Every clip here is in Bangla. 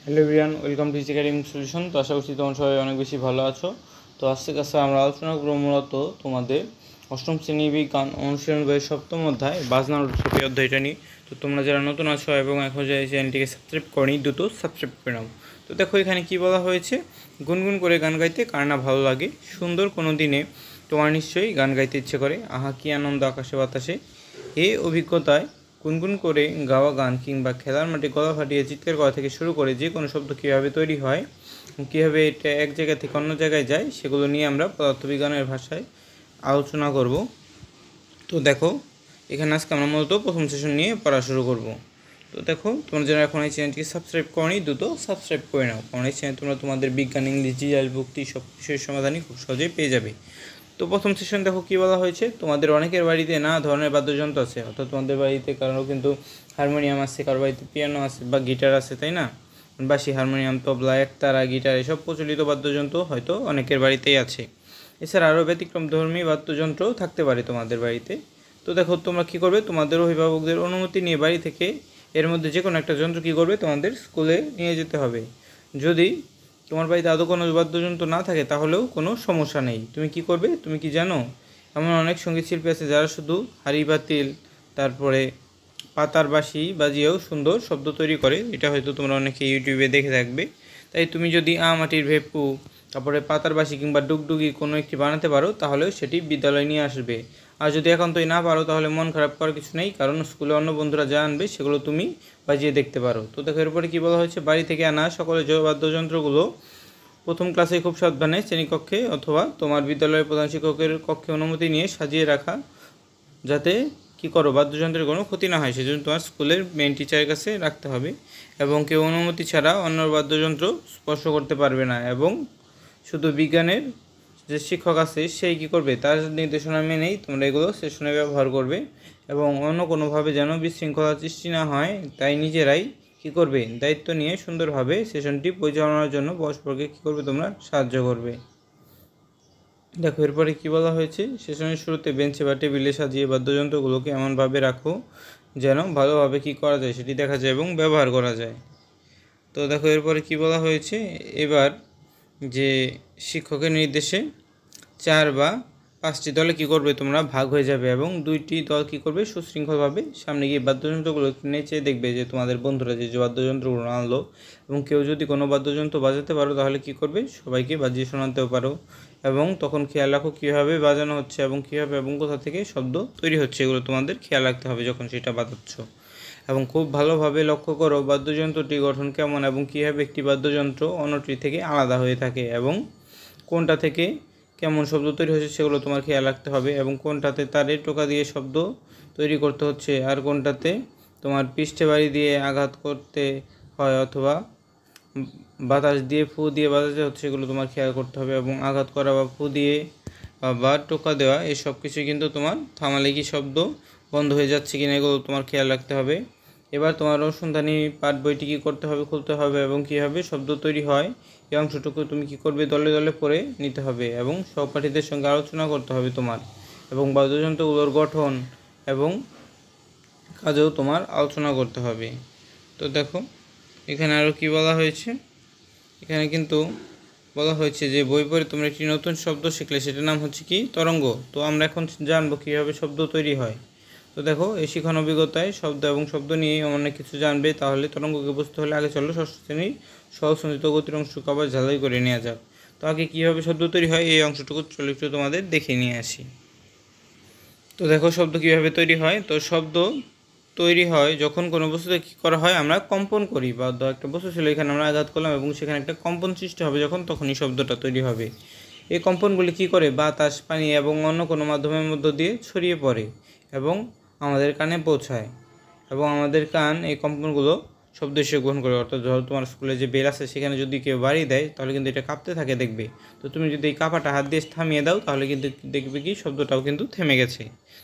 Hello everyone, welcome to academic solution. তো আশা করছি তোমার সবাই অনেক বেশি ভালো আছো। তো আজকে কাছে আমরা আলোচনা করব মূলত তোমাদের অষ্টম শ্রেণী বিজ্ঞান অনুশীলন বইয়ের সপ্তম অধ্যায় বাজনার উৎপত্তি অধ্যায়টা নিয়ে। তো তোমরা যারা নতুন আছো এবং এখন যে চ্যানেলটিকে সাবস্ক্রাইব করনি, দ্রুত সাবস্ক্রাইব করে নাও। তো দেখো এখানে কি বলা হয়েছে, গুনগুন করে গান গাইতে কার না ভালো লাগে, সুন্দর কোনো দিনে তোমার নিশ্চয়ই গান গাইতে ইচ্ছে করে, আহা কি আনন্দ আকাশে বাতাসে। এই অভিজ্ঞতায় গুনগুন করে গাওয়া গান কিংবা খেলার মাঠে গলা ফাটিয়ে চিৎকার করা থেকে শুরু করে যে কোনো শব্দ কীভাবে তৈরি হয়, কীভাবে এটা এক জায়গা থেকে অন্য জায়গায় যায়, সেগুলো নিয়ে আমরা পদার্থবিজ্ঞানের ভাষায় আলোচনা করব। তো দেখো এখানে আজকে আমরা মূলত প্রথম সেশন নিয়ে পড়া শুরু করব। তো দেখো তোমরা যারা এখন এই চ্যানেলটিকে সাবস্ক্রাইব করনি, দ্রুত সাবস্ক্রাইব করে নাও, কারণ এই চ্যানেল তোমরা তোমাদের বিজ্ঞান, ইংলিশ, জিআল, ভক্তি সব বিষয়ের সমাধানই খুব সহজেই পেয়ে যাবে। তো প্রথম সেশন দেখো কী বলা হয়েছে, তোমাদের অনেকের বাড়িতে নানা ধরনের বাদ্যযন্ত্র আছে, অর্থাৎ তোমাদের বাড়িতে কারো কিন্তু হারমোনিয়াম আছে, কারো বাড়িতে পিয়ানো আছে বা গিটার আছে, তাই না? বাঁশি, হারমোনিয়াম, তবলা, একতারা, গিটার এসব প্রচলিত বাদ্যযন্ত্র হয়তো অনেকের বাড়িতেই আছে। এছাড়া আরও ব্যতিক্রমধর্মী বাদ্যযন্ত্রও থাকতে পারে তোমাদের বাড়িতে। তো দেখো তোমরা কী করবে, তোমাদের অভিভাবকদের অনুমতি নিয়ে বাড়ি থেকে এর মধ্যে যে কোনো একটা যন্ত্র কী করবে, তোমাদের স্কুলে নিয়ে যেতে হবে। যদি তোমার বাড়িতে আদৌ কোনো বাদ্যযন্ত্র না থাকে তাহলেও কোনো সমস্যা নেই। তুমি কি করবে, তুমি কি জানো, এমন অনেক সঙ্গীত শিল্পী আছে যারা শুধু হাঁড়ি পাতিল, তারপরে পাতার বাঁশি বাজিয়েও সুন্দর শব্দ তৈরি করে। এটা হয়তো তোমরা অনেকে ইউটিউবে দেখে থাকবে। তাই তুমি যদি মাটির ভেপু, তারপরে পাতার বাঁশি কিংবা ডুগডুগি কোনো একটি বানাতে পারো, তাহলেও সেটি বিদ্যালয়ে নিয়ে আসবে। আর যদি একান্তই না পারো তাহলে মন খারাপ করার কিছু নেই, কারণ স্কুলে অন্য বন্ধুরা যা আনবে সেগুলো তুমি বাজিয়ে দেখতে পারো। তো দেখো এরপরে কী বলা হয়েছে, বাড়ি থেকে আনা সকলের বাদ্যযন্ত্রগুলো প্রথম ক্লাসে খুব সাবধানে শ্রেণীকক্ষে অথবা তোমার বিদ্যালয়ের প্রধান শিক্ষকের কক্ষে অনুমতি নিয়ে সাজিয়ে রাখা, যাতে কী করো বাদ্যযন্ত্রের কোনো ক্ষতি না হয়, সেজন্য তোমার স্কুলের মেন টিচারের কাছে রাখতে হবে। এবং কেউ অনুমতি ছাড়া অন্য বাদ্যযন্ত্র স্পর্শ করতে পারবে না। এবং শুধু বিজ্ঞানের যে শিক্ষক আছে সেই কী করবে, তার নির্দেশনা মেনেই তোমরা এগুলো সেশনে ব্যবহার করবে। এবং অন্য কোনোভাবে যেন বিশৃঙ্খলা সৃষ্টি না হয়, তাই নিজেরাই কী করবে, দায়িত্ব নিয়ে সুন্দরভাবে সেশনটি পরিচালনার জন্য পরস্পরকে কী করবে, তোমরা সাহায্য করবে। দেখো এরপরে কী বলা হয়েছে, সেশনের শুরুতে বেঞ্চে বা টেবিলে সাজিয়ে বাদ্যযন্ত্রগুলোকে এমনভাবে রাখো যেন ভালোভাবে কী করা যায় সেটি দেখা যায় এবং ব্যবহার করা যায়। তো দেখো এরপরে কী বলা হয়েছে, এবার যে শিক্ষকের নির্দেশে 4 বা 5টি দলে কী করবে, তোমরা ভাগ হয়ে যাবে এবং 2টি দল কী করবে, সুশৃঙ্খলভাবে সামনে গিয়ে বাদ্যযন্ত্রগুলো নেচে দেখবে যে তোমাদের বন্ধুরা যে বাদ্যযন্ত্রগুলো আনলো। এবং কেউ যদি কোনো বাদ্যযন্ত্র বাজাতে পারো তাহলে কী করবে, সবাইকে বাজিয়ে শোনাতেও পারো। এবং তখন খেয়াল রাখো কীভাবে বাজানো হচ্ছে এবং কীভাবে এবং কোথা থেকে শব্দ তৈরি হচ্ছে, এগুলো তোমাদের খেয়াল রাখতে হবে যখন সেটা বাজাচ্ছ। এবং খুব ভালোভাবে লক্ষ্য করো বাদ্যযন্ত্রটি গঠন কেমন এবং কীভাবে একটি বাদ্যযন্ত্র অন্যটি থেকে আলাদা হয়ে থাকে, এবং কোনটা থেকে কেমন শব্দ তৈরি হচ্ছে সেগুলো তোমার খেয়াল রাখতে হবে। এবং কোনটাতে তারের টোকা দিয়ে শব্দ তৈরি করতে হচ্ছে, আর কোনটাতে তোমার পৃষ্ঠে বাড়ি দিয়ে আঘাত করতে হয় অথবা বাতাস দিয়ে ফু দিয়ে বাজাতে হচ্ছে, সেগুলো তোমার খেয়াল করতে হবে। এবং আঘাত করা বা ফু দিয়ে বা টোকা দেওয়া এই সব কিছুই কিন্তু তোমার থামালে কি শব্দ বন্ধ হয়ে যাচ্ছে কিনা, এগুলো তোমার খেয়াল রাখতে হবে। এবার তোমার অনুসন্ধানী পাঠ বইটি কী করতে হবে, খুলতে হবে এবং কীভাবে শব্দ তৈরি হয় এই অংশটুকু তুমি কী করবে, দলে দলে পড়ে নিতে হবে এবং সহপাঠীদের সঙ্গে আলোচনা করতে হবে তোমার। এবং বাদ্যযন্ত্রগুলোর গঠন এবং কাজেও তোমার আলোচনা করতে হবে। তো দেখো এখানে আরও কী বলা হয়েছে, এখানে কিন্তু বলা হয়েছে যে বই পড়ে তোমরা একটি নতুন শব্দ শিখলে, সেটার নাম হচ্ছে কি, তরঙ্গ। তো আমরা এখন জানবো কীভাবে শব্দ তৈরি হয়। তো দেখো এই শিখন অভিজ্ঞতায় শব্দ এবং শব্দ নিয়ে অনেক কিছু জানবে, তাহলে তরঙ্গকে বুঝতে হলে আগে চলো ষষ্ঠ শ্রেণীর সহসঞ্চিত গতির অংশটুকু আবার ঝালাই করে নেওয়া যাক। তো আগে কীভাবে শব্দ তৈরি হয় এই অংশটুকু চলো একটু তোমাদের দেখে নিয়ে আসি। তো দেখো শব্দ কীভাবে তৈরি হয়, তো শব্দ তৈরি হয় যখন কোনো বস্তুতে কী করা হয়, আমরা কম্পন করি। বা একটা বস্তু ছিল, এখানে আমরা আঘাত করলাম এবং সেখানে একটা কম্পন সৃষ্টি হবে, যখন তখনই শব্দটা তৈরি হবে। এই কম্পনগুলি কী করে, বাতাস, পানি এবং অন্য কোনো মাধ্যমের মধ্য দিয়ে ছড়িয়ে পড়ে এবং আমাদের কানে পৌঁছায়। এবং আমাদের কান এই কম্পনগুলো শব্দ হিসেবে গ্রহণ করে। অর্থাৎ ধরো তোমার স্কুলে যে বেল আছে সেখানে যদি কেউ বাড়ি দেয় তাহলে কিন্তু এটা কাঁপতে থাকে দেখবে। তো তুমি যদি এই কাঁপাটা হাত দিয়ে থামিয়ে দাও তাহলে কিন্তু দেখবে কি শব্দটাও কিন্তু থেমে গেছে।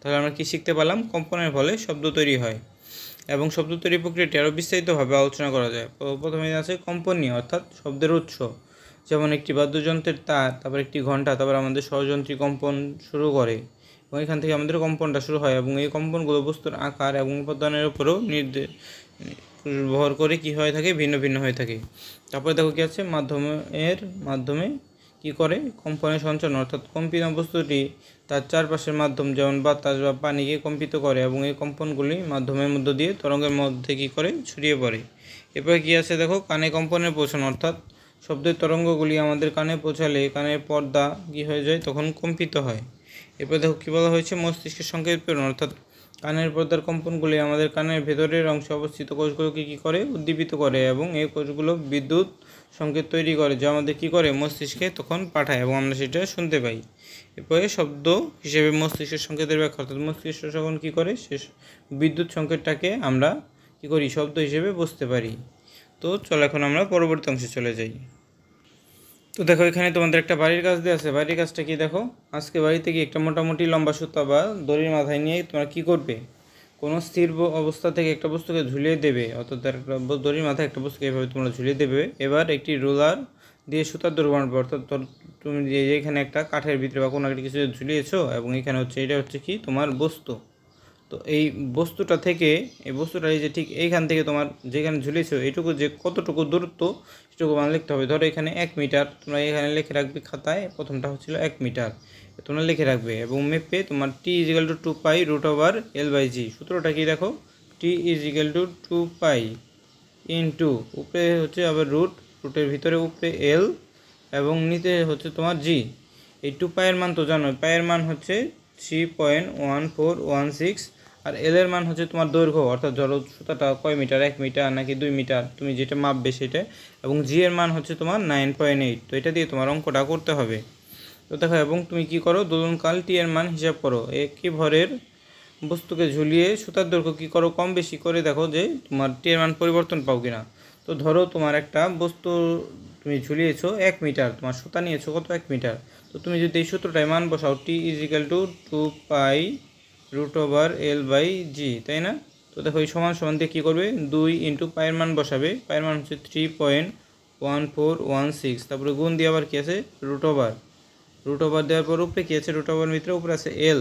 তাহলে আমরা কি শিখতে পারলাম, কম্পনের ফলে শব্দ তৈরি হয়। এবং শব্দ তৈরি প্রক্রিয়াটি আরও বিস্তারিতভাবে আলোচনা করা যায়। প্রথমে আছে কম্পন নিয়ে, অর্থাৎ শব্দের উৎস, যেমন একটি বাদ্যযন্ত্রের তার, তারপর একটি ঘণ্টা, তারপর আমাদের ষড়যন্ত্রী কম্পন শুরু করে এবং এখান থেকে আমাদের কম্পনটা শুরু হয়। এবং এই কম্পনগুলো বস্তুর আকার এবং উপাদানের উপরেও ভর করে কি হয়ে থাকে, ভিন্ন ভিন্ন হয়ে থাকে। তারপরে দেখো কি আছে, মাধ্যমে কি করে কম্পনের সঞ্চালন, অর্থাৎ কম্পিত বস্তুটি তার চারপাশের মাধ্যম যেমন বাতাস বা পানিকে কম্পিত করে এবং এই কম্পনগুলি মাধ্যমের মধ্য দিয়ে তরঙ্গের মধ্যে কি করে ছড়িয়ে পড়ে। এরপরে কি আছে দেখো, কানে কম্পনের পৌঁছানো, অর্থাৎ শব্দের তরঙ্গগুলি আমাদের কানে পৌঁছালে কানের পর্দা কি হয়ে যায়, তখন কম্পিত হয়। এরপর দেখো কী বলা হয়েছে, মস্তিষ্কের সংকেত প্রেরণ, অর্থাৎ কানের পর্দার কম্পনগুলি আমাদের কানের ভেতরের অংশে অবস্থিত কোষগুলোকে কী করে, উদ্দীপিত করে এবং এই কোষগুলো বিদ্যুৎ সংকেত তৈরি করে, যা আমাদের কী করে, মস্তিষ্কে তখন পাঠায় এবং আমরা সেটা শুনতে পাই। এরপরে শব্দ হিসেবে মস্তিষ্কের সংকেতের ব্যাখ্যা, অর্থাৎ মস্তিষ্ক যখন কী করে, সে বিদ্যুৎ সংকেতটাকে আমরা কী করি, শব্দ হিসেবে বুঝতে পারি। তো চলো এখন আমরা পরবর্তী অংশে চলে যাই। তো দেখো এখানে তোমাদের একটা বাড়ির কাজ দেওয়া আছে। বাড়ির কাজটা কি দেখো, আজকে বাড়িতে গিয়ে একটা মোটামুটি লম্বা সুতা বা দড়ির মাথায় নিয়ে তোমরা কি করবে, কোনো স্থির অবস্থা থেকে একটা বস্তুকে ঝুলিয়ে দেবে, অর্থাৎ একটা দড়ির মাথায় একটা বস্তুকে এভাবে তোমরা ঝুলিয়ে দেবে। এবার একটি রোলার দিয়ে সুতার দড়ি বানাবে, অর্থাৎ তুমি এখানে একটা কাঠের ভিতরে বা কোনো একটা কিছু ঝুলিয়েছো এবং এখানে হচ্ছে এটা হচ্ছে কি তোমার বস্তু। তো এই বস্তুটা থেকে এই বস্তুটা এই যে ঠিক এইখান থেকে তোমার যেখানে ঝুলিয়েছো এইটুকু যে কতটুকু দূরত্ব সেটুকু মানে লিখতে হবে। ধরো এখানে 1 মিটার, তোমরা এখানে লিখে রাখবে খাতায়, প্রথমটা হচ্ছিল 1 মিটার তোমরা লিখে রাখবে এবং মেপে তোমার t=2π√L/g। সূত্রটা কি দেখো, t=2π ইন্টু উপরে হচ্ছে আবার রুটের ভিতরে উপরে এল এবং নিচে হচ্ছে তোমার জি। এই 2π এর মান তো জানো, পায়ের মান হচ্ছে 3.1416 আর এল এর মান হচ্ছে তোমার দৈর্ঘ্য, অর্থাৎ ধরো সুতাটা কয় মিটার, 1 মিটার নাকি 2 মিটার, তুমি যেটা মাপবে সেটা, এবং জি এর মান হচ্ছে তোমার 9.8। তো এটা দিয়ে তোমার অঙ্কটা করতে হবে। তো দেখো এবং তুমি কি করো, দোলনকাল টি এর মান হিসাব করো, একই ভরের বস্তুকে ঝুলিয়ে সুতার দৈর্ঘ্য কী করো, কম বেশি করে দেখো যে তোমার টি এর মান পরিবর্তন পাও কিনা। তো ধরো তোমার একটা বস্তু তুমি ঝুলিয়েছো 1 মিটার, তোমার সুতা নিয়েছো কত, 1 মিটার। তো তুমি যদি এই সূত্রটায় মান বসাও, t=2π√L/g, তাই না? তো দেখো এই সমান সমান দিয়ে কী করবে, 2 ইন্টু পায়ের মান বসাবে, পায়ের মান হচ্ছে 3.1416, তারপরে গুণ দিয়ে আবার কী আছে, রুট ওভার দেওয়ার পর উপরে কী আছে, রুট ওভার ভিতরে উপরে আছে এল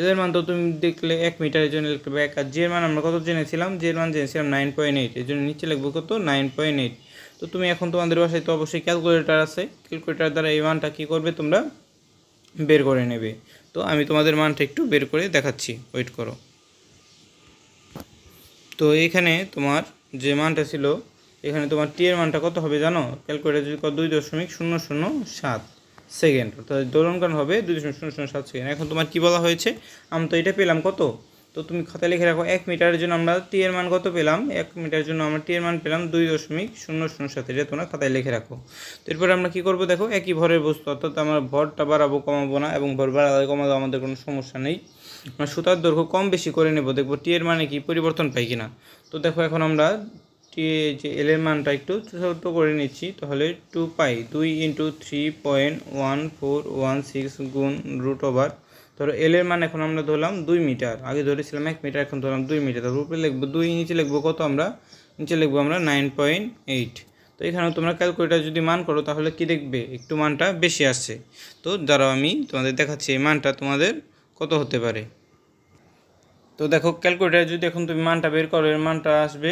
এর মান তো তুমি দেখলে 1 মিটারের জন্য লিখতে হবে 1, আর জি এর মান আমরা কত জেনেছিলাম, জি এর মান জেনেছিলাম 9.8, এর জন্য নিচে লিখবো কত, 9.8। তো তুমি এখন তোমাদের বাসায় তো অবশ্যই ক্যালকুলেটর আছে, ক্যালকুলেটর দ্বারা এই মানটা কী করবে, তোমরা বের করে নেবে। তো আমি তোমাদের মানটা একটু বের করে দেখাচ্ছি, ওয়েট করো। তো এখানে তোমার যে মানটা ছিল, এখানে তোমার টি এর মানটা কত হবে জানো, ক্যালকুলেটর যদি 2.007 সেকেন্ড, অর্থাৎ দোলনকাল হবে 2.007 সেকেন্ড। এখন তোমার কি বলা হয়েছে, আমি তো এটা পেলাম কত, তো তুমি খাতায় লিখে রাখো 1 মিটারের জন্য আমরা টি এর মান কত পেলাম, 1 মিটারের জন্য আমরা টি এর মান পেলাম 2.007, এটা তোমরা খাতায় লিখে রাখো। তো এরপরে আমরা কী করবো দেখো, একই ভরের বস্তু, অর্থাৎ আমরা ভরটা বাড়াবো কমাবো না, এবং ভর বাড়ালে কমাবো আমাদের কোনো সমস্যা নেই, আমরা সুতার দৈর্ঘ্য কম বেশি করে নেব, দেখবো টি এর মানে কি পরিবর্তন পাই কিনা। তো দেখো এখন আমরা টি যে এল এর মানটা একটু ছোট করে নিচ্ছি, তাহলে 2π 2 ইন্টু 3.1416 গুণ রুট ওভার, ধরো এল এর মান এখন আমরা ধরলাম 2 মিটার, আগে ধরেছিলাম 1 মিটার, এখন ধরলাম 2 মিটার, তারপর উপরে লিখবো 2, নিচে লিখবো কত, আমরা নিচে লিখবো আমরা 9.8। তো এখানেও তোমরা ক্যালকুলেটার যদি মান করো তাহলে কি দেখবে, একটু মানটা বেশি আসছে। তো দ্বারা আমি তোমাদের দেখাচ্ছি এই মানটা তোমাদের কত হতে পারে। তো দেখো ক্যালকুলেটার যদি এখন তুমি মানটা বের করো, এর মানটা আসবে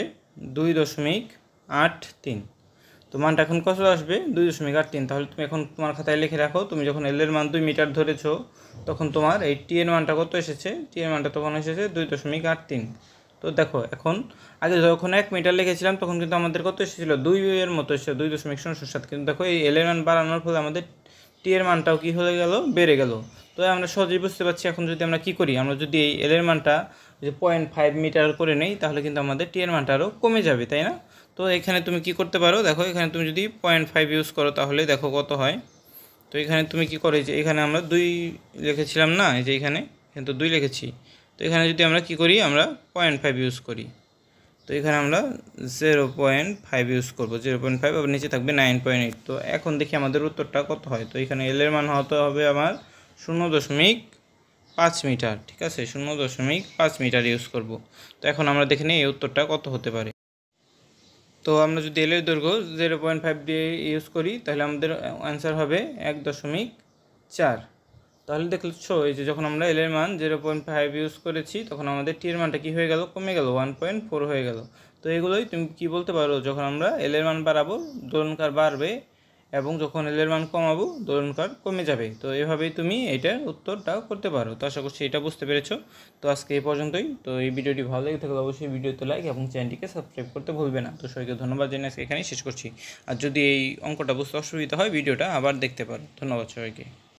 2.83। তো মানটা এখন কত আসবে, 2.83। তাহলে তুমি এখন তোমার খাতায় লিখে রাখো, তুমি যখন এল এর মান 2 মিটার ধরেছো তখন তোমার এই টি এর মানটা কত এসেছে, টি এর মানটা তখন এসেছে 2.83। তো দেখো এখন আগে যখন 1 মিটার লিখেছিলাম তখন কিন্তু আমাদের কত এসেছিলো, 2 এর মতো এসেছে 2.007, কিন্তু দেখো এই এল এর মান বাড়ানোর ফলে আমাদের টি এর মানটাও কী হয়ে গেল, বেড়ে গেল। তো আমরা সহজেই বুঝতে পারছি এখন যদি আমরা কী করি, আমরা যদি এই এল এর মানটা যে 0.5 মিটার করে নেই তাহলে কিন্তু আমাদের টি এর মানটা আরও কমে যাবে, তাই না? তো এখানে তুমি কি করতে পারো, দেখো এখানে তুমি যদি 0.5 ইউজ করো তাহলে দেখো কত হয়। তো এখানে তুমি কি করো, যে এখানে আমরা 2 লিখেছিলাম না, এই যে এখানে কিন্তু 2 লিখেছি, তো এখানে যদি আমরা কি করি, আমরা 0.5 ইউজ করি, তো এখানে আমরা 0.5 ইউজ করবো, 0.5, আবার নিচে থাকবে 9.8। তো এখন দেখি আমাদের উত্তরটা কত হয়। তো এখানে এল এর মান হতে হবে আমার 0.5 মিটার, ঠিক আছে, 0.5 মিটার ইউজ করব। তো এখন আমরা দেখে নিই এই উত্তরটা কত হতে পারে। তো আমরা যদি এল এর দৈর্ঘ্য 0.5 দিয়ে ইউজ করি তাহলে আমাদের অ্যান্সার হবে 1.4। তাহলে দেখছো এই যে যখন আমরা এল এর মান 0.5 ইউজ করেছি তখন আমাদের টি এর মানটা কী হয়ে গেল, কমে গেল, 1.4 হয়ে গেল। তো এগুলোই তুমি কি বলতে পারো, যখন আমরা এল এর মান বাড়াবো দোলনকার বাড়বে, এবং যখন এল এর মান কমাবো দোলনকার কমে যাবে। তো এভাবেই তুমি এটার উত্তরটা করতে পারো। তো আশা করছি এটা বুঝতে পেরেছো। তো আজকে এই পর্যন্তই। তো এই ভিডিওটি ভালো লেগে থাকলে অবশ্যই ভিডিওতে লাইক এবং চ্যানেলটিকে সাবস্ক্রাইব করতে ভুলবে না। তো সবাইকে ধন্যবাদ জানিয়ে আজকে এখানেই শেষ করছি। আর যদি এই অঙ্কটা বুঝতে অসুবিধা হয় ভিডিওটা আবার দেখতে পারো। ধন্যবাদ সবাইকে।